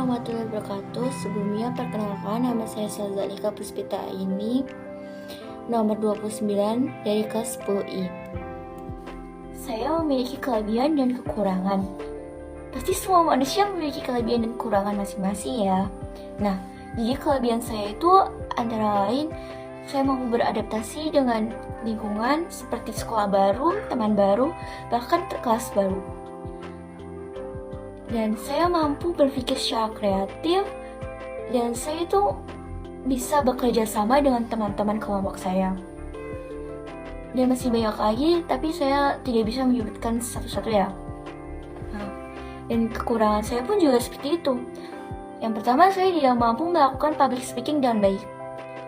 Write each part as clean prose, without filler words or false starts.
warahmatullahi wabarakatuh. Sebelumnya perkenalkan, nama saya Salzalika Puspita ini nomor 29 dari kelas 10I. Saya memiliki kelebihan dan kekurangan. Pasti semua manusia memiliki kelebihan dan kekurangan masing-masing ya. Nah, jadi kelebihan saya itu antara lain saya mampu beradaptasi dengan lingkungan seperti sekolah baru, teman baru, bahkan kelas baru. Dan saya mampu berpikir secara kreatif, dan saya itu bisa bekerja sama dengan teman-teman kelompok saya. Dan masih banyak lagi, tapi saya tidak bisa menyebutkan satu-satu ya. Dan kekurangan saya pun juga seperti itu. Yang pertama, saya tidak mampu melakukan public speaking dengan baik.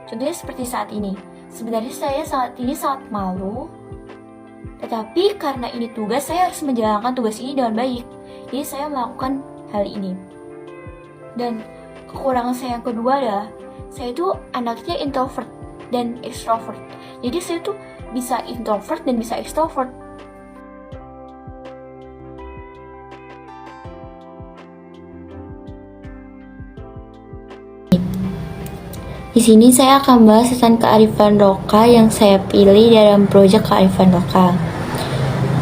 Contohnya seperti saat ini. Sebenarnya saya saat ini sangat malu, tetapi karena ini tugas, saya harus menjalankan tugas ini dengan baik. Jadi saya melakukan hal ini. Dan kekurangan saya yang kedua adalah saya itu anaknya introvert dan extrovert. Jadi saya itu bisa introvert dan bisa extrovert. Di sini saya akan bahas tentang kearifan lokal yang saya pilih dalam proyek kearifan lokal.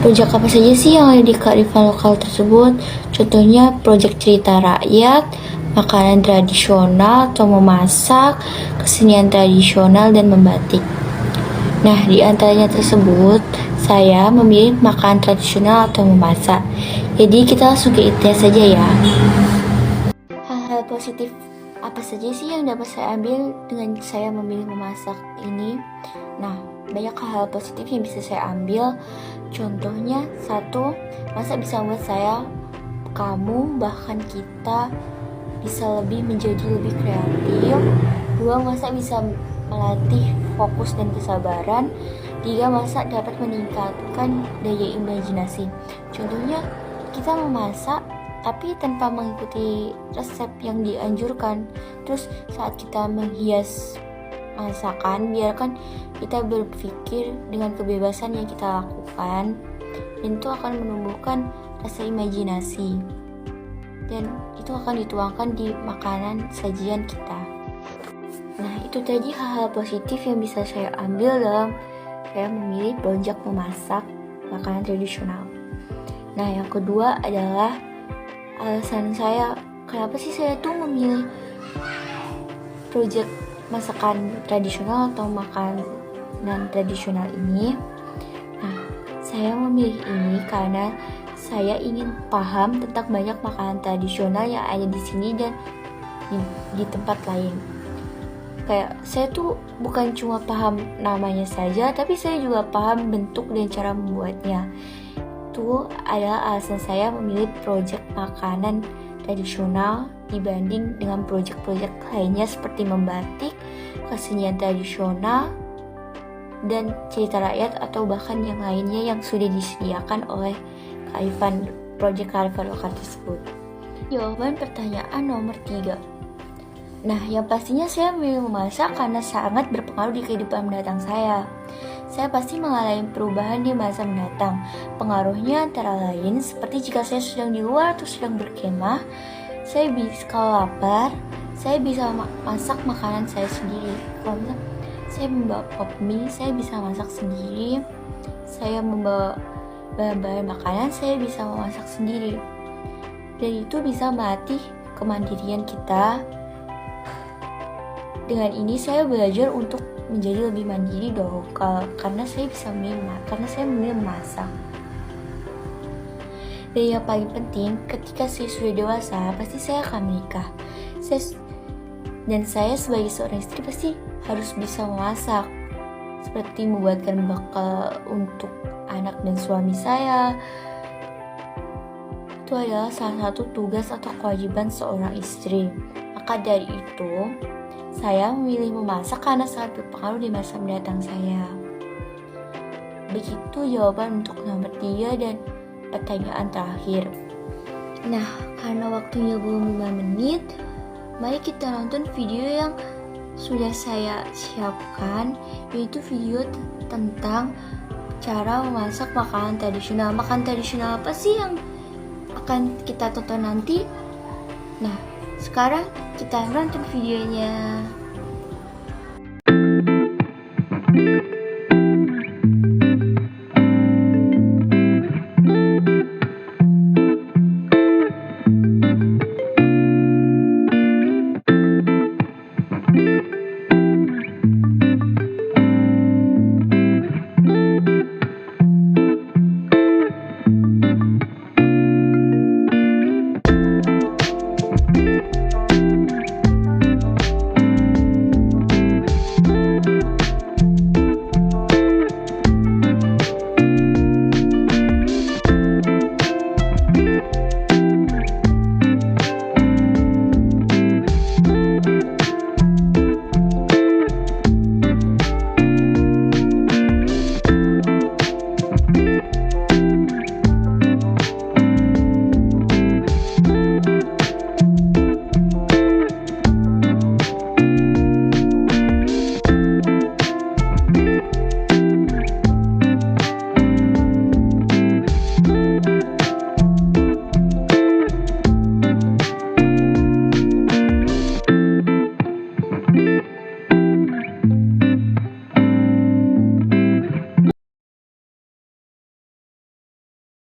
Proyek apa saja sih yang ada di kearifan lokal tersebut? Contohnya proyek cerita rakyat, makanan tradisional atau memasak, kesenian tradisional, dan membatik. Nah, di antaranya tersebut, saya memilih makanan tradisional atau memasak. Jadi kita langsung ke intinya saja ya. Hal-hal positif apa saja sih yang dapat saya ambil dengan saya memilih memasak ini? Nah, banyak hal positif yang bisa saya ambil. Contohnya, satu, masak bisa membuat saya, kamu, bahkan kita bisa menjadi lebih kreatif. Dua, masak bisa melatih fokus dan kesabaran. Tiga, masak dapat meningkatkan daya imajinasi. Contohnya, kita memasak tapi tanpa mengikuti resep yang dianjurkan. Terus saat kita menghias masakan, biarkan kita berpikir dengan kebebasan yang kita lakukan, dan itu akan menumbuhkan rasa imajinasi, dan itu akan dituangkan di makanan sajian kita. Nah, itu tadi hal-hal positif yang bisa saya ambil dalam saya memilih proyek memasak makanan tradisional. Nah, yang kedua adalah alasan saya kenapa sih saya tuh memilih proyek masakan tradisional atau makanan tradisional ini. Nah, saya memilih ini karena saya ingin paham tentang banyak makanan tradisional yang ada di sini dan di tempat lain. Kayak saya tuh bukan cuma paham namanya saja, tapi saya juga paham bentuk dan cara membuatnya. Itu adalah alasan saya memilih proyek makanan tradisional dibanding dengan proyek-proyek lainnya seperti membatik, kesenian tradisional, dan cerita rakyat atau bahkan yang lainnya yang sudah disediakan oleh proyek kearifan lokal tersebut. Jawaban pertanyaan nomor 3. Nah, yang pastinya saya memilih memasak karena sangat berpengaruh di kehidupan mendatang saya. Saya pasti mengalami perubahan di masa mendatang. Pengaruhnya antara lain seperti jika saya sedang di luar atau sedang berkemah, saya bisa kalau lapar, saya bisa masak makanan saya sendiri. Kalau misalnya saya membawa pop mie, saya bisa masak sendiri. Saya membawa bahan-bahan makanan, saya bisa memasak sendiri. Dan itu bisa melatih kemandirian kita. Dengan ini saya belajar untuk menjadi lebih mandiri dong, karena saya bisa memilih memasak. Dan yang paling penting, ketika saya sudah dewasa, pasti saya akan menikah. Dan saya sebagai seorang istri pasti harus bisa memasak, seperti membuatkan bekal untuk anak dan suami saya. Itu adalah salah satu tugas atau kewajiban seorang istri. Maka dari itu, saya memilih memasak karena sangat berpengaruh di masa mendatang saya. Begitu jawaban untuk nomor 3 dan pertanyaan terakhir. Nah, karena waktunya belum 5 menit, mari kita nonton video yang sudah saya siapkan, yaitu video tentang cara memasak makanan tradisional. Makanan tradisional apa sih yang akan kita tonton nanti? Nah, Sekarang kita nonton videonya.